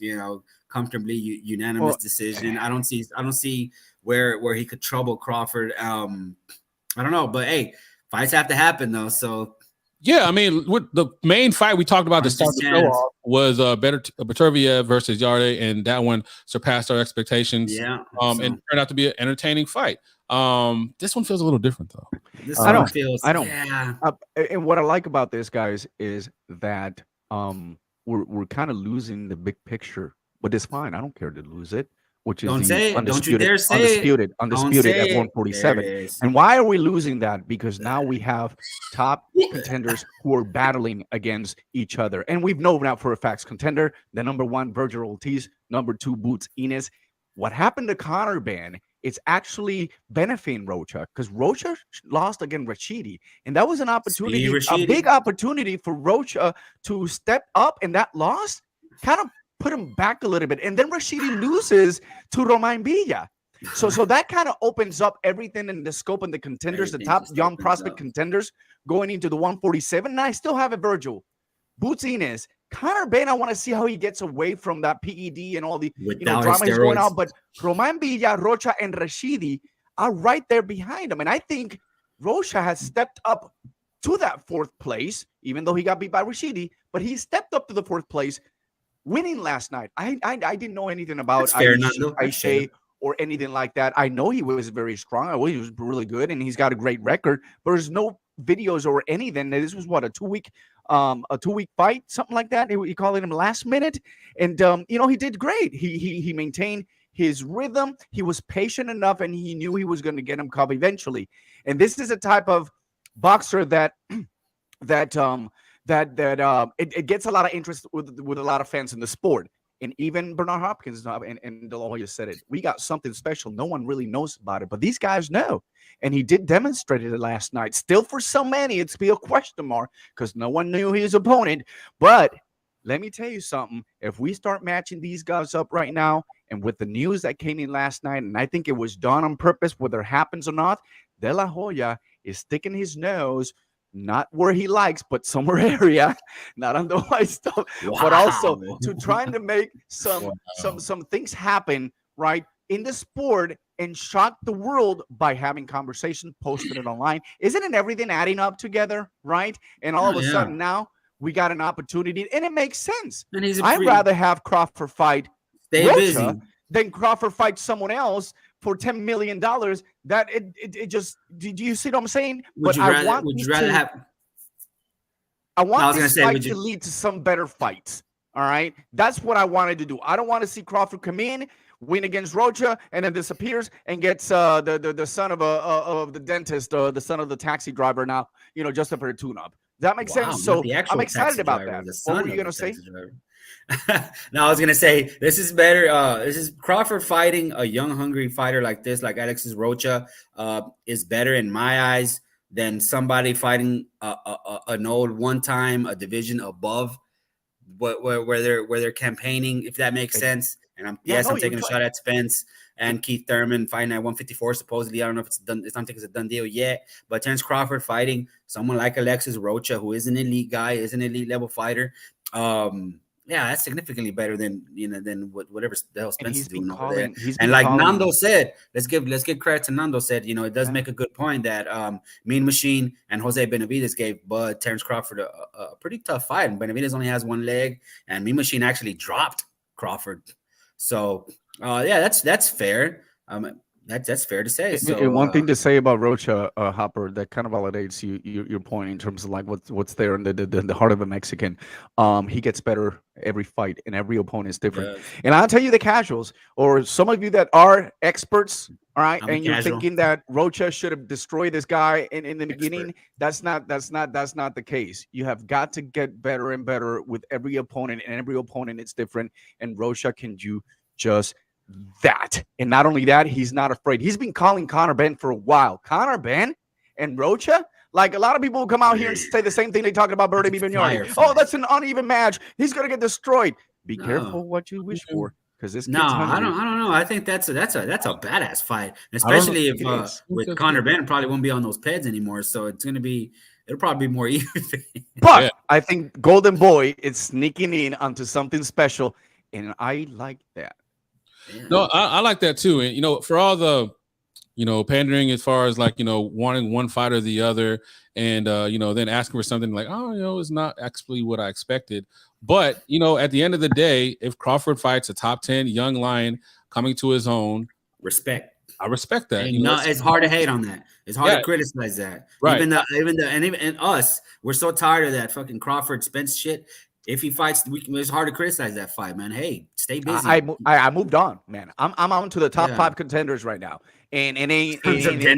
comfortably unanimous decision. I don't see where he could trouble Crawford. I don't know, but hey, fights have to happen though. So. Yeah, I mean, with the main fight we talked about to start the show off was Beterbiev versus Yarde, and that one surpassed our expectations. Yeah, and turned out to be an entertaining fight. This one feels a little different though. I don't. Yeah. And what I like about this, guys, is that we're kind of losing the big picture, but it's fine. I don't care to lose it. Which is undisputed at 147. And why are we losing that? Because now we have top contenders who are battling against each other. And we've known now for a fact contender, the number 1, Virgil Ortiz, number 2, Boots Ennis. What happened to Conor Ben, it's actually benefiting Rocha because Rocha lost against Rashidi. And that was an opportunity, a big opportunity for Rocha to step up, and that loss kind of put him back a little bit. And then Rashidi loses to Romain Villa. So that kind of opens up everything in the scope and the contenders, the top young prospect contenders going into the 147. And I still have it, Virgil. Boots Ennis. Conor Ben, I want to see how he gets away from that PED and all the drama he's going on. But Romain Villa, Rocha, and Rashidi are right there behind him. And I think Rocha has stepped up to that 4th place, even though he got beat by Rashidi. But he stepped up to the 4th place, winning last night. I didn't know anything about Aisha or anything like that. I know he was very strong. I know he was really good, and he's got a great record. But there's no videos or anything. This was what, a 2-week fight, something like that. You call it him last minute, and he did great. He maintained his rhythm. He was patient enough, and he knew he was going to get him caught eventually. And this is a type of boxer that it gets a lot of interest with a lot of fans in the sport. And even Bernard Hopkins and De La Hoya said it. We got something special. No one really knows about it, but these guys know. And he did demonstrate it last night. Still, for so many, it's be a question mark because no one knew his opponent. But let me tell you something. If we start matching these guys up right now, and with the news that came in last night, and I think it was done on purpose, whether it happens or not, De La Hoya is sticking his nose not where he likes, but somewhere area, not on the white stuff, but also to trying to make some things happen right in the sport and shock the world by having conversations, posting it online. Isn't it everything adding up together, right? And all of a sudden now we got an opportunity, and it makes sense. And I'd rather have Crawford fight Rocha than Crawford fight someone else for $10 million. That it just, do you see what I'm saying? I want this fight to lead to some better fights. All right, that's what I wanted to do. I don't want to see Crawford come in, win against Rocha, and then disappears and gets the son of the dentist, the son of the taxi driver now, just for a tune-up. That makes sense. So I'm excited about that. What were you gonna say? No, I was gonna say this is better. This is Crawford fighting a young, hungry fighter like this, like Alexis Rocha, is better in my eyes than somebody fighting an old one-time a division above, where they're campaigning, if that makes sense. And I'm taking a shot at Spence and Keith Thurman fighting at 154 supposedly. I don't know if it's done. I don't think it's a done deal yet. But Terrence Crawford fighting someone like Alexis Rocha, who is an elite guy, is an elite level fighter. That's significantly better than whatever the hell Spence is doing over there. And like Nando said, let's give credit to Nando said, it does make a good point that Mean Machine and Jose Benavidez gave Bud Terrence Crawford a pretty tough fight. And Benavidez only has one leg, and Mean Machine actually dropped Crawford. So that's fair. That's fair to say. So And one thing to say about Rocha, Hopper, that kind of validates your point in terms of like what's there in the heart of a Mexican. He gets better every fight, and every opponent is different. And I'll tell you the casuals, or some of you that are experts, all right, and you're thinking that Rocha should have destroyed this guy in the beginning. That's not the case. You have got to get better and better with every opponent, and every opponent is different. And Rocha can do just that. And not only that, he's not afraid. He's been calling Conor Benn for a while. Conor Benn and Rocha, like a lot of people will come out here and say the same thing they talked about Beterbiev and Yarde. Oh, that's an uneven match. He's gonna get destroyed. Be careful what you wish for, because this. No, I don't know. I think that's a badass fight, especially if with Conor Benn probably won't be on those pads anymore. So it'll probably be more even. But I think Golden Boy is sneaking in onto something special, and I like that. No, I like that too. And, for all the, pandering as far as like, wanting one fight or the other and, then asking for something like, oh, it's not actually what I expected. But, at the end of the day, if Crawford fights a top 10 young lion coming to his own, I respect that. And it's hard to hate on that. It's hard to criticize that. Right. Even us, we're so tired of that fucking Crawford Spence shit. If he fights, it's hard to criticize that fight, man. Hey, stay busy. I moved on, man. I'm on to the top 5 contenders right now, and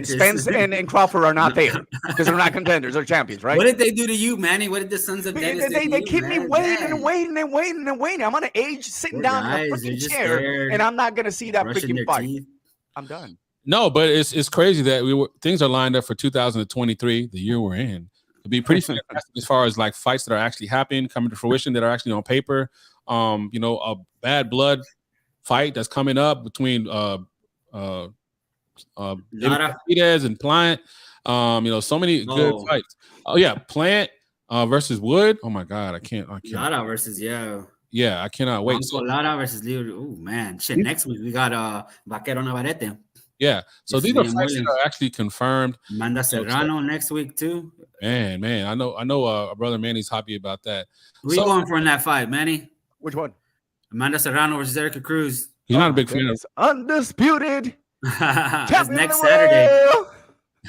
Spence and Crawford are not there because they're not contenders. They're champions, right? What did they do to you, Manny? What did the Sons of Dennis do? They keep me waiting and waiting and waiting and waiting. I'm on an age sitting down in a freaking chair, and I'm not gonna see that freaking fight. Teeth. I'm done. No, but it's crazy that things are lined up for 2023, the year we're in. It'd be pretty fantastic as far as like fights that are actually happening, coming to fruition, that are actually on paper. A bad blood fight that's coming up between Lara and Plant. So many good fights. Oh yeah, Plant versus Wood. Oh my God, I can't. Lara versus I cannot wait. Lara versus Leo. Oh man, shit. Next week we got Vaquero Navarrete. Yeah, so these are fights that are actually confirmed. Amanda Serrano next week too. Man, I know. Our brother Manny's happy about that. Who are you going for in that fight, Manny? Which one? Amanda Serrano versus Erica Cruz. He's not a big fan of undisputed. That's next Saturday.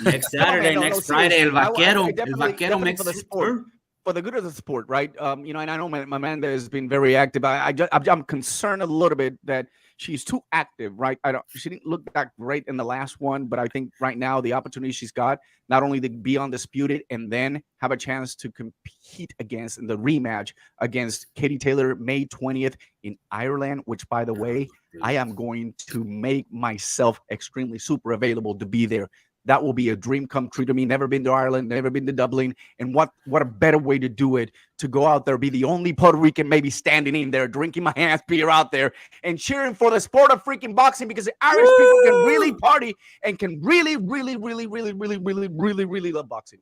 Next Saturday, next Friday. El Vaquero makes the sport. For the good of the sport, right? And I know my Amanda has been very active. I'm concerned a little bit that she's too active, right? She didn't look that great in the last one, but I think right now the opportunity she's got, not only to be undisputed and then have a chance to compete against in the rematch against Katie Taylor May 20th in Ireland, which, by the way, I am going to make myself extremely super available to be there. That will be a dream come true to me. Never been to Ireland, never been to Dublin. And what a better way to do it, to go out there, be the only Puerto Rican maybe standing in there, drinking my ass beer out there and cheering for the sport of freaking boxing, because the Irish people can really party and can really, really, really, really, really, really, really, really love boxing.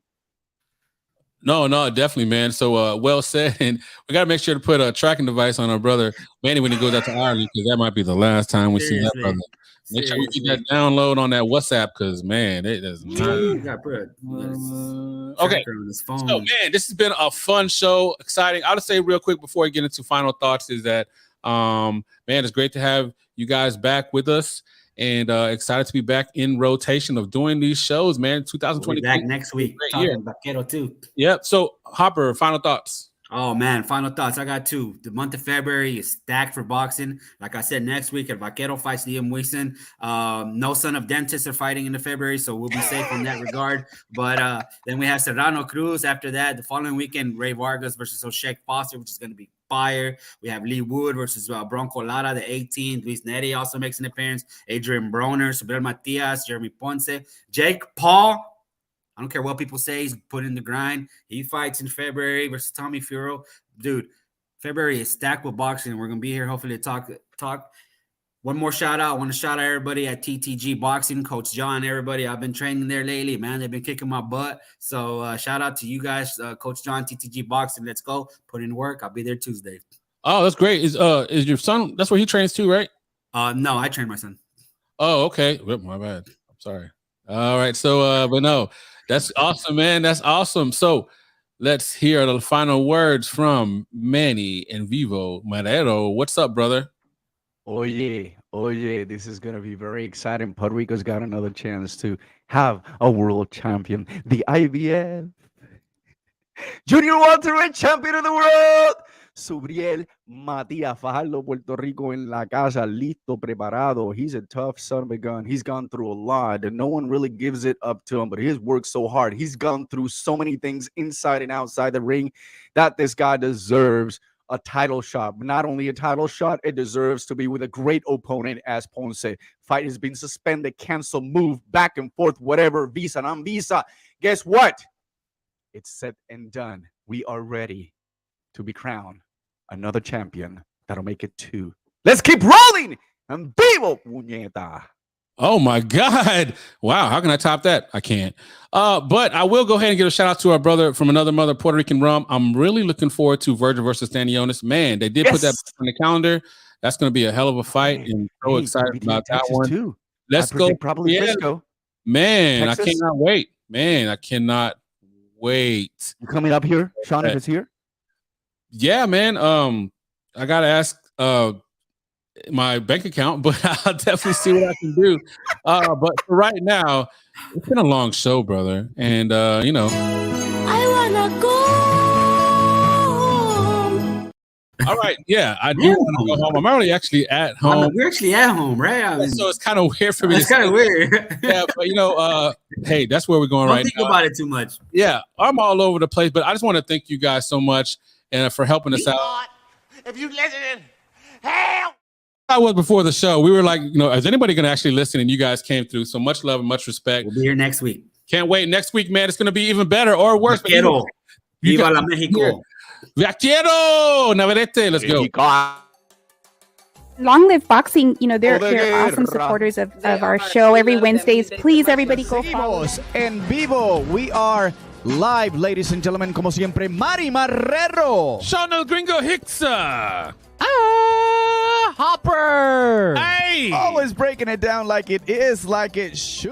No, definitely, man. So well said. And we got to make sure to put a tracking device on our brother Manny when he goes out to Ireland, because that might be the last time we see that brother. Make sure you get that download on that WhatsApp, because man, it does not. Okay. So man, this has been a fun show, exciting. I'll just say real quick before we get into final thoughts is that man, it's great to have you guys back with us, and excited to be back in rotation of doing these shows, man. 2020 back next week. Talking Vaquero too. Yep. So Hopper, final thoughts. Oh man, final thoughts. I got 2. The month of February is stacked for boxing. Like I said, next week, El Vaquero fights Liam Wilson. No Son of Dentist are fighting in the February, so we'll be safe in that regard. But then we have Serrano Cruz. After that, the following weekend, Ray Vargas versus O'Shea Foster, which is going to be fire. We have Lee Wood versus Bronco Lara, the 18th. Luis Neri also makes an appearance. Adrian Broner, Sabrina Matias, Jeremy Ponce, Jake Paul. I don't care what people say. He's put in the grind. He fights in February versus Tommy Fury. Dude, February is stacked with boxing. We're going to be here hopefully to talk. One more shout out. I want to shout out everybody at TTG Boxing, Coach John, everybody. I've been training there lately, man. They've been kicking my butt. So shout out to you guys, Coach John, TTG Boxing. Let's go. Put in work. I'll be there Tuesday. Oh, that's great. Is your son, that's where he trains too, right? No, I train my son. Oh, okay. My bad. I'm sorry. All right. So, but no. That's awesome, man. That's awesome. So let's hear the final words from Manny EnVivo Marrero. What's up, brother? Oye, this is going to be very exciting. Puerto Rico's got another chance to have a world champion. The IBF Junior Welterweight Champion of the World. Subriel Matías Fajardo, Puerto Rico en la casa, listo, preparado. He's a tough son of a gun. He's gone through a lot, and no one really gives it up to him, but he's worked so hard. He's gone through so many things inside and outside the ring that this guy deserves a title shot. But not only a title shot, it deserves to be with a great opponent as Ponce. Fight has been suspended, canceled, moved, back and forth, whatever, visa, non-visa. Guess what? It's set and done. We are ready to be crowned another champion. That'll make it 2. Let's keep rolling. EnVivo, puñeta. Oh my God. Wow. How can I top that? I can't. But I will go ahead and give a shout out to our brother from another mother, Puerto Rican rum. I'm really looking forward to Virgil versus Stanionis. Man, they did put that on the calendar. That's going to be a hell of a fight. And so excited about that one. Too. Let's go. Probably Frisco. Man, Texas? I cannot wait. Man, I cannot wait. You coming up here, Sean, if it's here? Yeah, man. I gotta ask my bank account, but I'll definitely see what I can do. But for right now, it's been a long show, brother. And you know. I wanna go home. All right, yeah, I do want to go home. I'm already actually at home. We're actually at home, right? I mean, so it's kind of weird for me. It's kind of weird. Yeah, but you know, hey, that's where we're going Don't right think now. about it too much. Yeah, I'm all over the place, but I just want to thank you guys so much and for helping us out. If you listen, hell. I was before the show. We were like, you know, is anybody going to actually listen? And you guys came through. So much love and much respect. We'll be here next week. Can't wait. Next week, man, it's going to be even better or worse. Quiero. Viva la Mexico. Quiero. Navarrete. Let's go. Long Live Boxing, you know, they're awesome supporters of our show every Wednesdays. Please, everybody go follow. EnVivo. We are live, ladies and gentlemen, como siempre, Mari Marrero. Sean El Gringo Hicksa. Hopper. Hey. Always breaking it down like it is, like it should.